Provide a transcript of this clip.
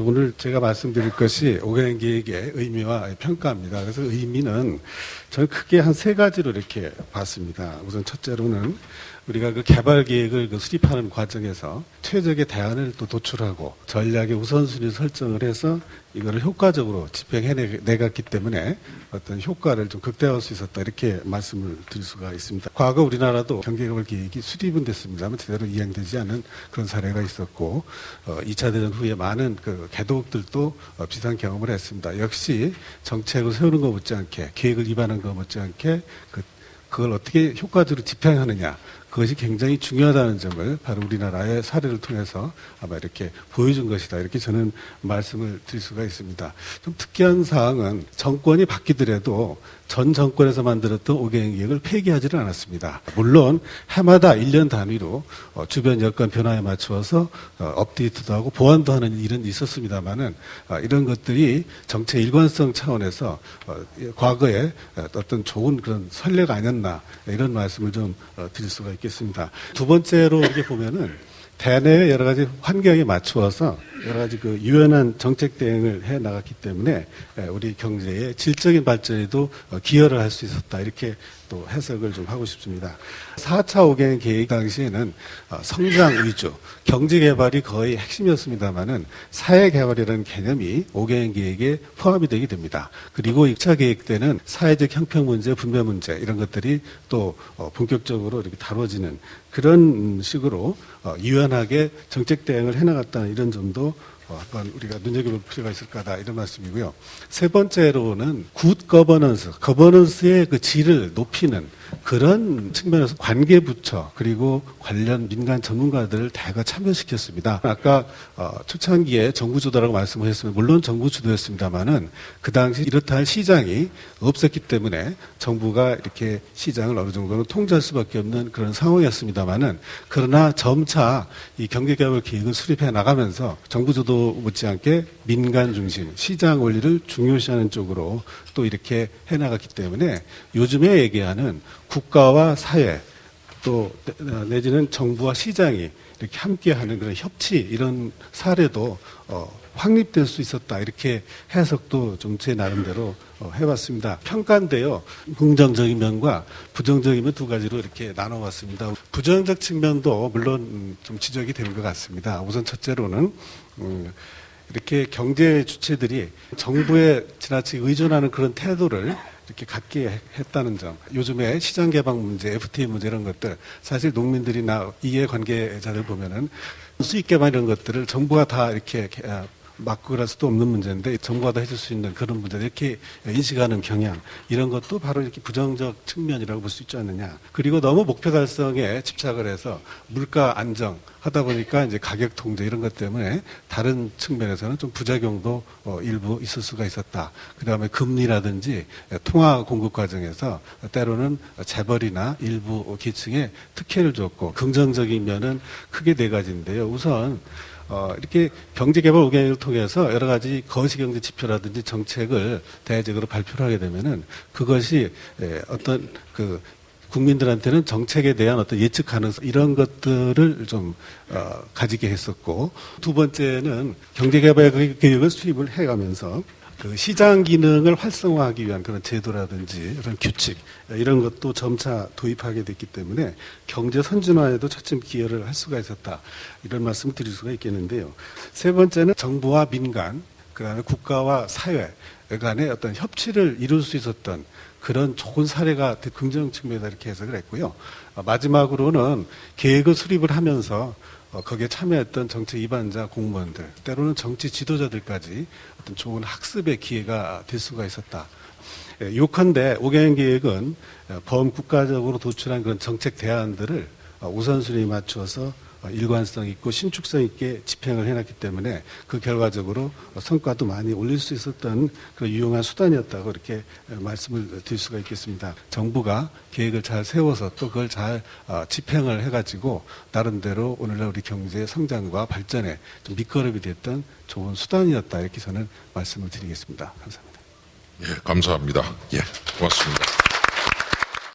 오늘 제가 말씀드릴 것이 오개년 계획의 의미와 평가입니다. 그래서 의미는 저는 크게 한 세 가지로 이렇게 봤습니다. 우선 첫째로는 우리가 그 개발 계획을 수립하는 과정에서 최적의 대안을 또 도출하고 전략의 우선순위 설정을 해서 이거를 효과적으로 집행해내갔기 때문에 어떤 효과를 좀 극대화할 수 있었다, 이렇게 말씀을 드릴 수가 있습니다. 과거 우리나라도 경제개발 계획이 수립은 됐습니다만 제대로 이행되지 않은 그런 사례가 있었고 2차 대전 후에 많은 그 개도국들도 비슷한 경험을 했습니다. 역시 정책을 세우는 것 못지않게 계획을 위반한 것 못지않게 그걸 어떻게 효과적으로 집행하느냐, 그것이 굉장히 중요하다는 점을 바로 우리나라의 사례를 통해서 아마 이렇게 보여준 것이다, 이렇게 저는 말씀을 드릴 수가 있습니다. 좀 특이한 사항은 정권이 바뀌더라도 전 정권에서 만들었던 5개년 계획을 폐기하지는 않았습니다. 물론 해마다 1년 단위로 주변 여건 변화에 맞추어서 업데이트도 하고 보완도 하는 일은 있었습니다만은 이런 것들이 정책 일관성 차원에서 과거에 어떤 좋은 그런 선례가 아니었나, 이런 말씀을 좀 드릴 수가 있겠습니다. 두 번째로 이렇게 보면은 대내의 여러 가지 환경에 맞추어서 여러 가지 그 유연한 정책 대응을 해 나갔기 때문에 우리 경제의 질적인 발전에도 기여를 할 수 있었다, 이렇게 또 해석을 좀 하고 싶습니다. 4차 5개년 계획 당시에는 성장 위주, 경제 개발이 거의 핵심이었습니다만은 사회 개발이라는 개념이 5개년 계획에 포함이 되게 됩니다. 그리고 2차 계획 때는 사회적 형평 문제, 분배 문제, 이런 것들이 또 본격적으로 이렇게 다뤄지는 그런 식으로 유연하게 정책 대응을 해나갔다는 이런 점도 한번 우리가 눈여겨볼 필요가 있을 거다, 이런 말씀이고요. 세 번째로는 굿 거버넌스의 그 질을 높이는 그런 측면에서 관계부처 그리고 관련 민간 전문가들을 대거 참여시켰습니다. 아까 초창기에 정부 주도라고 말씀하셨으면 물론 정부 주도였습니다만은 그 당시 이렇다 할 시장이 없었기 때문에 정부가 이렇게 시장을 어느 정도는 통제할 수밖에 없는 그런 상황이었습니다만은, 그러나 점차 이 경제개발 계획을 수립해 나가면서 정부 주도 못지않게 민간 중심, 시장 원리를 중요시하는 쪽으로 또 이렇게 해나갔기 때문에 요즘에 얘기하는 국가와 사회 또 내지는 정부와 시장이 이렇게 함께하는 그런 협치, 이런 사례도 확립될 수 있었다, 이렇게 해석도 좀 제 나름대로 해봤습니다. 평가인데요, 긍정적인 면과 부정적인 면 두 가지로 이렇게 나눠봤습니다. 부정적 측면도 물론 좀 지적이 되는 것 같습니다. 우선 첫째로는 이렇게 경제 주체들이 정부에 지나치게 의존하는 그런 태도를 이렇게 갖게 했다는 점. 요즘에 시장 개방 문제, FTA 문제, 이런 것들, 사실 농민들이나 이해 관계자들 보면은 수익 개발 이런 것들을 정부가 다 이렇게 막고 그럴 수도 없는 문제인데 정부가 다 해줄 수 있는 그런 문제, 이렇게 인식하는 경향, 이런 것도 바로 이렇게 부정적 측면이라고 볼 수 있지 않느냐. 그리고 너무 목표 달성에 집착을 해서 물가 안정 하다 보니까 이제 가격 통제 이런 것 때문에 다른 측면에서는 좀 부작용도 일부 있을 수가 있었다. 그 다음에 금리라든지 통화 공급 과정에서 때로는 재벌이나 일부 계층에 특혜를 줬고, 긍정적인 면은 크게 네 가지인데요. 우선 이렇게 경제개발 5개년을 통해서 여러 가지 거시경제 지표라든지 정책을 대외적으로 발표를 하게 되면은 그것이 어떤 그 국민들한테는 정책에 대한 어떤 예측 가능성, 이런 것들을 좀 가지게 했었고, 두 번째는 경제개발 계획을 수립을 해가면서 그 시장 기능을 활성화하기 위한 그런 제도라든지 그런 규칙, 이런 것도 점차 도입하게 됐기 때문에 경제 선진화에도 차츰 기여를 할 수가 있었다, 이런 말씀을 드릴 수가 있겠는데요. 세 번째는 정부와 민간, 그다음에 국가와 사회 간의 어떤 협치를 이룰 수 있었던 그런 좋은 사례가 긍정 측면에다 이렇게 해석을 했고요. 마지막으로는 계획을 수립을 하면서 거기에 참여했던 정책 위반자 공무원들, 때로는 정치 지도자들까지 어떤 좋은 학습의 기회가 될 수가 있었다. 요컨대 5개년 계획은 범국가적으로 도출한 그런 정책 대안들을 우선순위에 맞추어서 일관성 있고 신축성 있게 집행을 해놨기 때문에 그 결과적으로 성과도 많이 올릴 수 있었던 그런 유용한 수단이었다고 이렇게 말씀을 드릴 수가 있겠습니다. 정부가 계획을 잘 세워서 또 그걸 잘 집행을 해가지고 나름대로 오늘날 우리 경제의 성장과 발전에 좀 밑거름이 됐던 좋은 수단이었다, 이렇게 저는 말씀을 드리겠습니다. 감사합니다. 예, 감사합니다. 예, 고맙습니다.